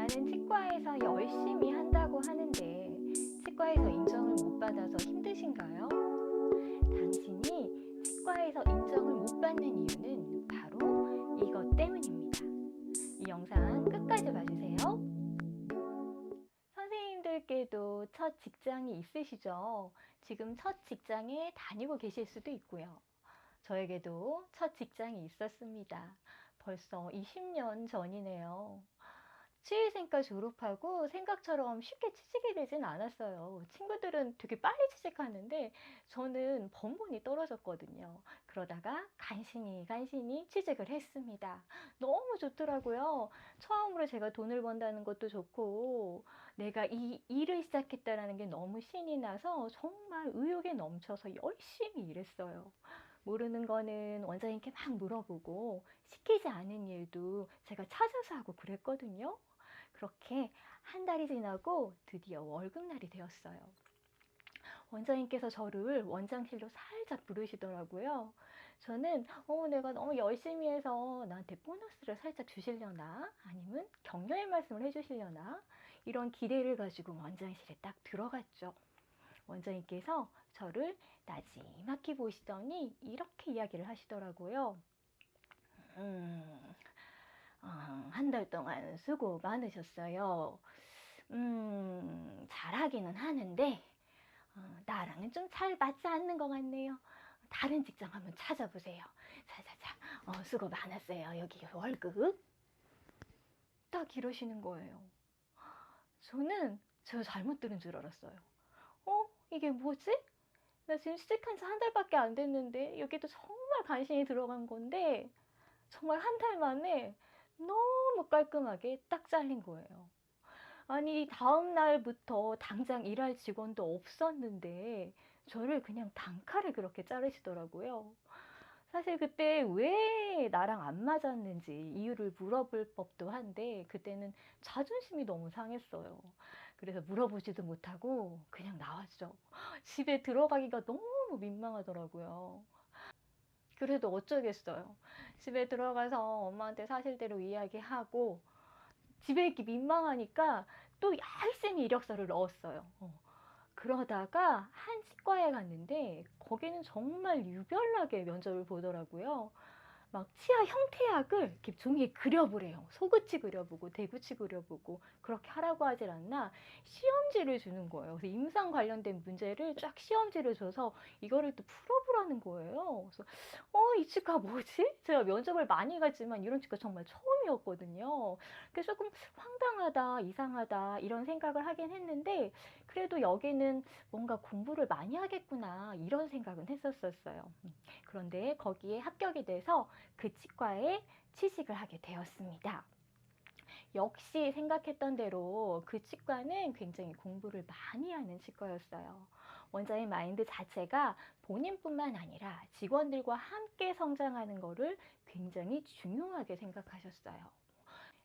나는 치과에서 열심히 한다고 하는데 치과에서 인정을 못 받아서 힘드신가요? 당신이 치과에서 인정을 못 받는 이유는 바로 이것 때문입니다. 이 영상 끝까지 봐주세요. 선생님들께도 첫 직장이 있으시죠? 지금 첫 직장에 다니고 계실 수도 있고요. 저에게도 첫 직장이 있었습니다. 벌써 20년 전이네요. 취의생과 졸업하고 생각처럼 쉽게 취직이 되진 않았어요. 친구들은 되게 빨리 취직하는데 저는 번번이 떨어졌거든요. 그러다가 간신히 취직을 했습니다. 너무 좋더라고요. 처음으로 제가 돈을 번다는 것도 좋고 내가 이 일을 시작했다는 게 너무 신이 나서 정말 의욕에 넘쳐서 열심히 일했어요. 모르는 거는 원장님께 막 물어보고 시키지 않은 일도 제가 찾아서 하고 그랬거든요. 그렇게 한 달이 지나고 드디어 월급날이 되었어요. 원장님께서 저를 원장실로 살짝 부르시더라고요. 저는 내가 너무 열심히 해서 나한테 보너스를 살짝 주시려나 아니면 격려의 말씀을 해주시려나 이런 기대를 가지고 원장실에 딱 들어갔죠. 원장님께서 저를 나지막히 보시더니 이렇게 이야기를 하시더라고요. 한 달 동안 수고 많으셨어요. 잘하기는 하는데 나랑은 좀 잘 맞지 않는 것 같네요. 다른 직장 한번 찾아보세요. 자자자, 수고 많았어요. 여기 월급. 딱 이러시는 거예요. 저는 제가 잘못 들은 줄 알았어요. 이게 뭐지? 나 지금 시작한 지 한 달밖에 안 됐는데 여기도 정말 간신히 들어간 건데 정말 한 달 만에 너무 깔끔하게 딱 잘린 거예요. 아니 다음 날부터 당장 일할 직원도 없었는데 저를 그냥 단칼에 그렇게 자르시더라고요. 사실 그때 왜 나랑 안 맞았는지 이유를 물어볼 법도 한데 그때는 자존심이 너무 상했어요. 그래서 물어보지도 못하고 그냥 나왔죠. 집에 들어가기가 너무 민망하더라고요. 그래도 어쩌겠어요. 집에 들어가서 엄마한테 사실대로 이야기하고 집에 있기 민망하니까 또 열심히 이력서를 넣었어요. 그러다가 한 치과에 갔는데 거기는 정말 유별나게 면접을 보더라고요. 막 치아 형태학을 이렇게 종이에 그려보래요. 소구치 그려보고 대구치 그려보고 그렇게 하라고 하질 않나 시험지를 주는 거예요. 그래서 임상 관련된 문제를 쫙 시험지를 줘서 이거를 또 풀어보라는 거예요. 그래서 이 치과 뭐지? 제가 면접을 많이 갔지만 이런 치과 정말 처음이었거든요. 그래서 조금 황당하다, 이상하다 이런 생각을 하긴 했는데 그래도 여기는 뭔가 공부를 많이 하겠구나 이런 생각은 했었어요. 그런데 거기에 합격이 돼서 그 치과에 취직을 하게 되었습니다. 역시 생각했던 대로 그 치과는 굉장히 공부를 많이 하는 치과였어요. 원장의 마인드 자체가 본인뿐만 아니라 직원들과 함께 성장하는 것을 굉장히 중요하게 생각하셨어요.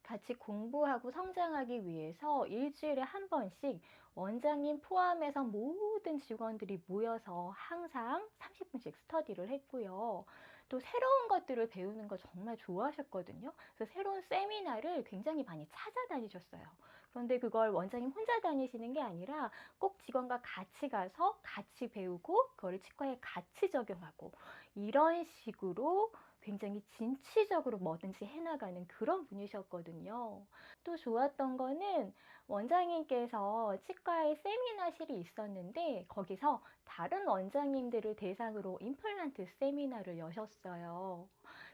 같이 공부하고 성장하기 위해서 일주일에 한 번씩 원장님 포함해서 모든 직원들이 모여서 항상 30분씩 스터디를 했고요. 또 새로운 것들을 배우는 거 정말 좋아하셨거든요. 그래서 새로운 세미나를 굉장히 많이 찾아다니셨어요. 그런데 그걸 원장님 혼자 다니시는 게 아니라 꼭 직원과 같이 가서 같이 배우고 그걸 치과에 같이 적용하고 이런 식으로 굉장히 진취적으로 뭐든지 해나가는 그런 분이셨거든요. 또 좋았던 거는 원장님께서 치과에 세미나실이 있었는데 거기서 다른 원장님들을 대상으로 임플란트 세미나를 여셨어요.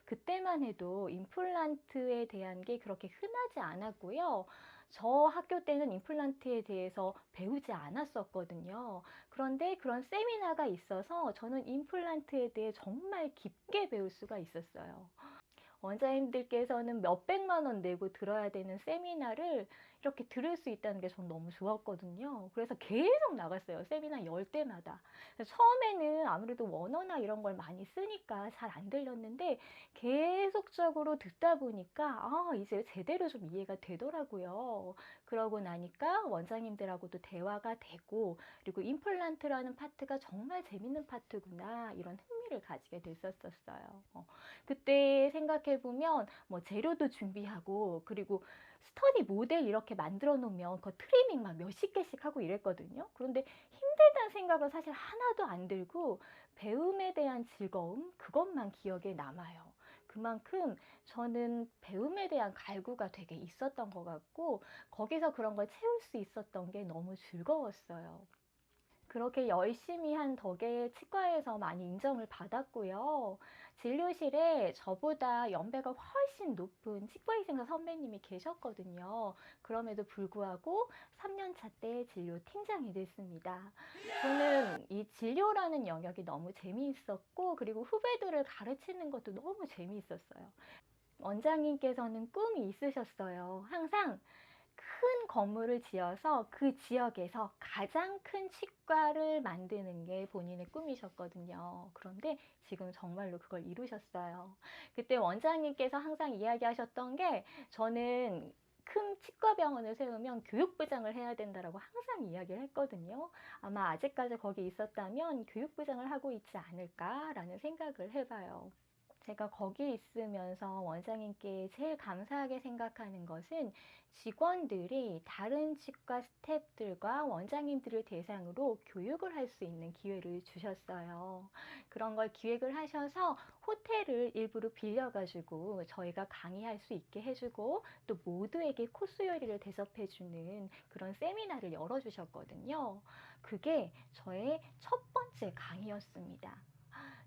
그때만 해도 임플란트에 대한 게 그렇게 흔하지 않았고요. 저 학교 때는 임플란트에 대해서 배우지 않았었거든요. 그런데 그런 세미나가 있어서 저는 임플란트에 대해 정말 깊게 배울 수가 있었어요. 원장님들께서는 몇백만 원 내고 들어야 되는 세미나를 이렇게 들을 수 있다는 게 전 너무 좋았거든요. 그래서 계속 나갔어요. 세미나 열 때마다. 처음에는 아무래도 원어나 이런 걸 많이 쓰니까 잘 안 들렸는데 계속적으로 듣다 보니까 이제 제대로 좀 이해가 되더라고요. 그러고 나니까 원장님들하고도 대화가 되고 그리고 임플란트라는 파트가 정말 재밌는 파트구나 이런 흥미를 가지게 됐었어요. 그때 생각해보면 뭐 재료도 준비하고 그리고 스터디 모델 이렇게 만들어 놓으면 그 트리밍 막 몇십 개씩 하고 이랬거든요. 그런데 힘들다는 생각은 사실 하나도 안 들고 배움에 대한 즐거움, 그것만 기억에 남아요. 그만큼 저는 배움에 대한 갈구가 되게 있었던 것 같고 거기서 그런 걸 채울 수 있었던 게 너무 즐거웠어요. 그렇게 열심히 한 덕에 치과에서 많이 인정을 받았고요. 진료실에 저보다 연배가 훨씬 높은 치과의생사 선배님이 계셨거든요. 그럼에도 불구하고 3년 차 때 진료 팀장이 됐습니다. 저는 이 진료라는 영역이 너무 재미있었고, 그리고 후배들을 가르치는 것도 너무 재미있었어요. 원장님께서는 꿈이 있으셨어요. 항상 큰 건물을 지어서 그 지역에서 가장 큰 치과를 만드는 게 본인의 꿈이셨거든요. 그런데 지금 정말로 그걸 이루셨어요. 그때 원장님께서 항상 이야기하셨던 게 저는 큰 치과병원을 세우면 교육부장을 해야 된다라고 항상 이야기를 했거든요. 아마 아직까지 거기 있었다면 교육부장을 하고 있지 않을까라는 생각을 해봐요. 제가 거기 있으면서 원장님께 제일 감사하게 생각하는 것은 직원들이 다른 치과 스태프들과 원장님들을 대상으로 교육을 할 수 있는 기회를 주셨어요. 그런 걸 기획을 하셔서 호텔을 일부러 빌려가지고 저희가 강의할 수 있게 해주고 또 모두에게 코스 요리를 대접해주는 그런 세미나를 열어주셨거든요. 그게 저의 첫 번째 강의였습니다.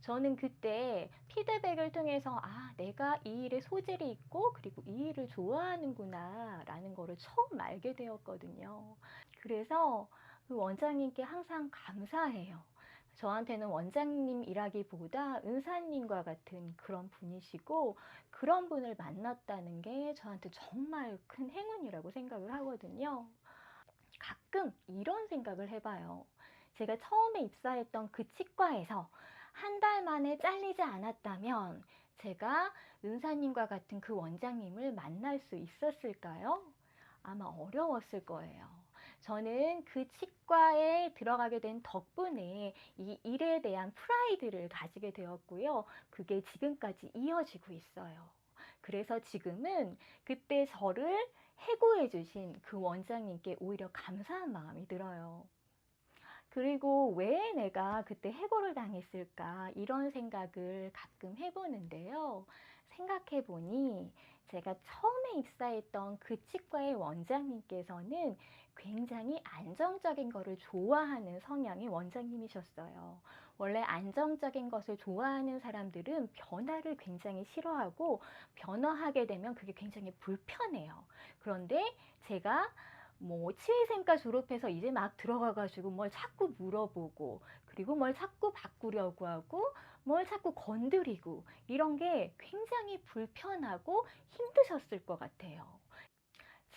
저는 그때 피드백을 통해서 내가 이 일에 소질이 있고 그리고 이 일을 좋아하는구나 라는 거를 처음 알게 되었거든요. 그래서 그 원장님께 항상 감사해요. 저한테는 원장님이라기보다 은사님과 같은 그런 분이시고 그런 분을 만났다는 게 저한테 정말 큰 행운이라고 생각을 하거든요. 가끔 이런 생각을 해봐요. 제가 처음에 입사했던 그 치과에서 한 달 만에 잘리지 않았다면 제가 은사님과 같은 그 원장님을 만날 수 있었을까요? 아마 어려웠을 거예요. 저는 그 치과에 들어가게 된 덕분에 이 일에 대한 프라이드를 가지게 되었고요. 그게 지금까지 이어지고 있어요. 그래서 지금은 그때 저를 해고해 주신 그 원장님께 오히려 감사한 마음이 들어요. 그리고 왜 내가 그때 해고를 당했을까 이런 생각을 가끔 해보는데요. 생각해 보니 제가 처음에 입사했던 그 치과의 원장님께서는 굉장히 안정적인 것을 좋아하는 성향의 원장님이셨어요. 원래 안정적인 것을 좋아하는 사람들은 변화를 굉장히 싫어하고 변화하게 되면 그게 굉장히 불편해요. 그런데 제가 뭐 치위생과 졸업해서 이제 막 들어가가지고 뭘 자꾸 물어보고 그리고 뭘 자꾸 바꾸려고 하고 뭘 자꾸 건드리고 이런 게 굉장히 불편하고 힘드셨을 것 같아요.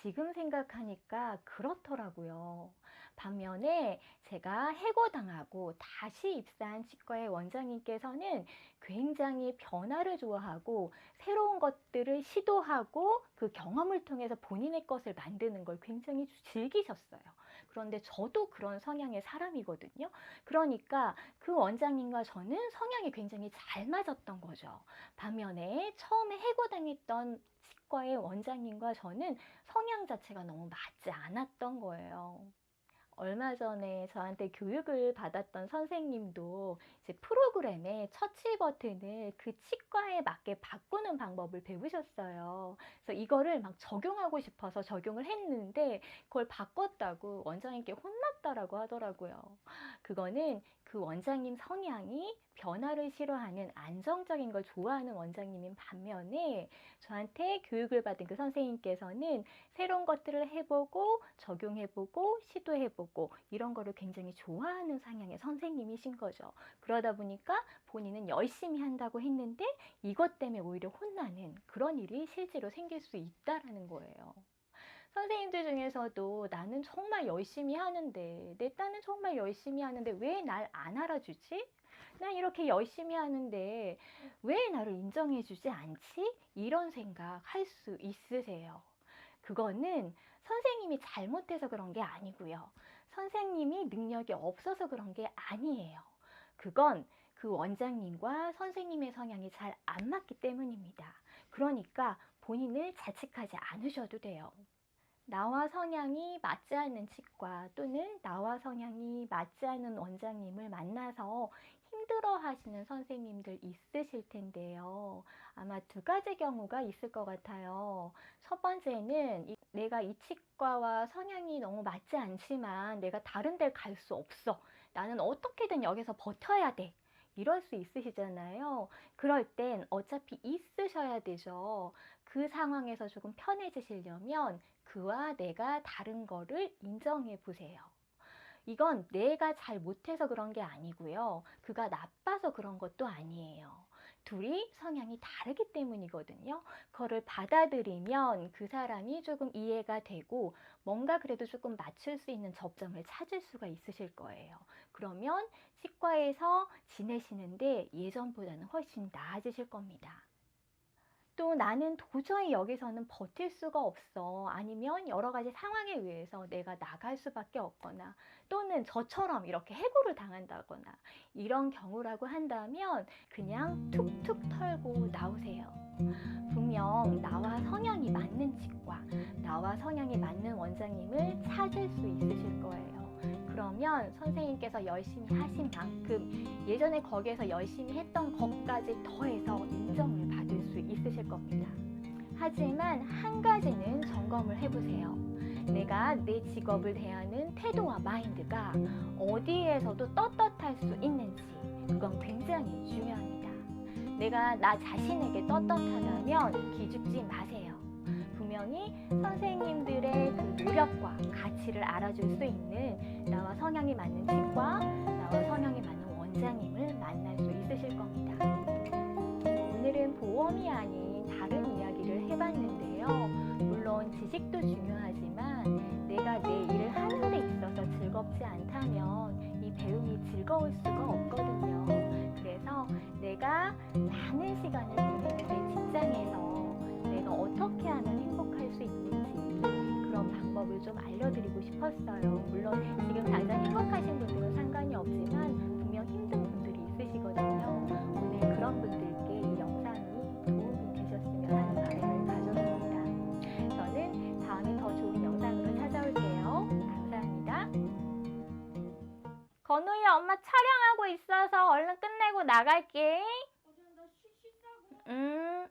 지금 생각하니까 그렇더라고요. 반면에 제가 해고당하고 다시 입사한 치과의 원장님께서는 굉장히 변화를 좋아하고 새로운 것들을 시도하고 그 경험을 통해서 본인의 것을 만드는 걸 굉장히 즐기셨어요. 그런데 저도 그런 성향의 사람이거든요. 그러니까 그 원장님과 저는 성향이 굉장히 잘 맞았던 거죠. 반면에 처음에 해고당했던 치과의 원장님과 저는 성향 자체가 너무 맞지 않았던 거예요. 얼마 전에 저한테 교육을 받았던 선생님도 이제 프로그램에 처치 버튼을 그 치과에 맞게 바꾸는 방법을 배우셨어요. 그래서 이거를 막 적용하고 싶어서 적용을 했는데 그걸 바꿨다고 원장님께 혼났다라고 하더라고요. 그거는 그 원장님 성향이 변화를 싫어하는 안정적인 걸 좋아하는 원장님인 반면에 저한테 교육을 받은 그 선생님께서는 새로운 것들을 해보고 적용해보고 시도해보고 이런 거를 굉장히 좋아하는 성향의 선생님이신 거죠. 그러다 보니까 본인은 열심히 한다고 했는데 이것 때문에 오히려 혼나는 그런 일이 실제로 생길 수 있다라는 거예요. 선생님들 중에서도 나는 정말 열심히 하는데 내 딸은 정말 열심히 하는데 왜 날 안 알아주지? 난 이렇게 열심히 하는데 왜 나를 인정해주지 않지? 이런 생각 할 수 있으세요. 그거는 선생님이 잘못해서 그런 게 아니고요. 선생님이 능력이 없어서 그런 게 아니에요. 그건 그 원장님과 선생님의 성향이 잘 안 맞기 때문입니다. 그러니까 본인을 자책하지 않으셔도 돼요. 나와 성향이 맞지 않는 치과 또는 나와 성향이 맞지 않는 원장님을 만나서 힘들어 하시는 선생님들 있으실 텐데요. 아마 두 가지 경우가 있을 것 같아요. 첫 번째는 내가 이 치과와 성향이 너무 맞지 않지만 내가 다른 데를 갈 수 없어. 나는 어떻게든 여기서 버텨야 돼. 이럴 수 있으시잖아요. 그럴 땐 어차피 있으셔야 되죠. 그 상황에서 조금 편해지시려면 그와 내가 다른 거를 인정해 보세요. 이건 내가 잘 못해서 그런 게 아니고요. 그가 나빠서 그런 것도 아니에요. 둘이 성향이 다르기 때문이거든요. 그거를 받아들이면 그 사람이 조금 이해가 되고 뭔가 그래도 조금 맞출 수 있는 접점을 찾을 수가 있으실 거예요. 그러면 치과에서 지내시는데 예전보다는 훨씬 나아지실 겁니다. 또 나는 도저히 여기서는 버틸 수가 없어. 아니면 여러 가지 상황에 의해서 내가 나갈 수밖에 없거나 또는 저처럼 이렇게 해고를 당한다거나 이런 경우라고 한다면 그냥 툭툭 털고 나오세요. 분명 나와 성향이 맞는 치과, 나와 성향이 맞는 원장님을 찾을 수 있으실 거예요. 그러면 선생님께서 열심히 하신 만큼 예전에 거기에서 열심히 했던 것까지 더해서 인정을 받을 수 있으실 겁니다. 하지만 한 가지는 점검을 해보세요. 내가 내 직업을 대하는 태도와 마인드가 어디에서도 떳떳할 수 있는지, 그건 굉장히 중요합니다. 내가 나 자신에게 떳떳하다면 기죽지 마세요. 분명히 선생님들의 그 노력과 가치를 알아줄 수 있는 나와 성향이 맞는 치과, 나와 성향이 맞는 원장님을 만날 수 있으실 겁니다. 오늘은 보험이 아닌 다른 이야기를 해봤는데요. 물론 지식도 중요하지만 내가 내 일을 하는 데 있어서 즐겁지 않다면 이 배움이 즐거울 수가 없거든요. 그래서 내가 많은 시간을 보내는 내 직장에서 내가 어떻게 하면 행복할 수 있는지 그런 방법을 좀 알려드리고 싶었어요. 물론 지금 당장 행복하신 분들은 상관이 없지만 분명 힘든 분들이 있으시거든요. 오늘 그런 분들께 이 영상이 도움이 되셨으면 하는 바람을 가졌습니다. 저는 다음에 더 좋은 영상으로 찾아올게요. 감사합니다. 건우야, 엄마 촬영하고 있어서 얼른 끝내고 나갈게. 나 쉬다고. 음.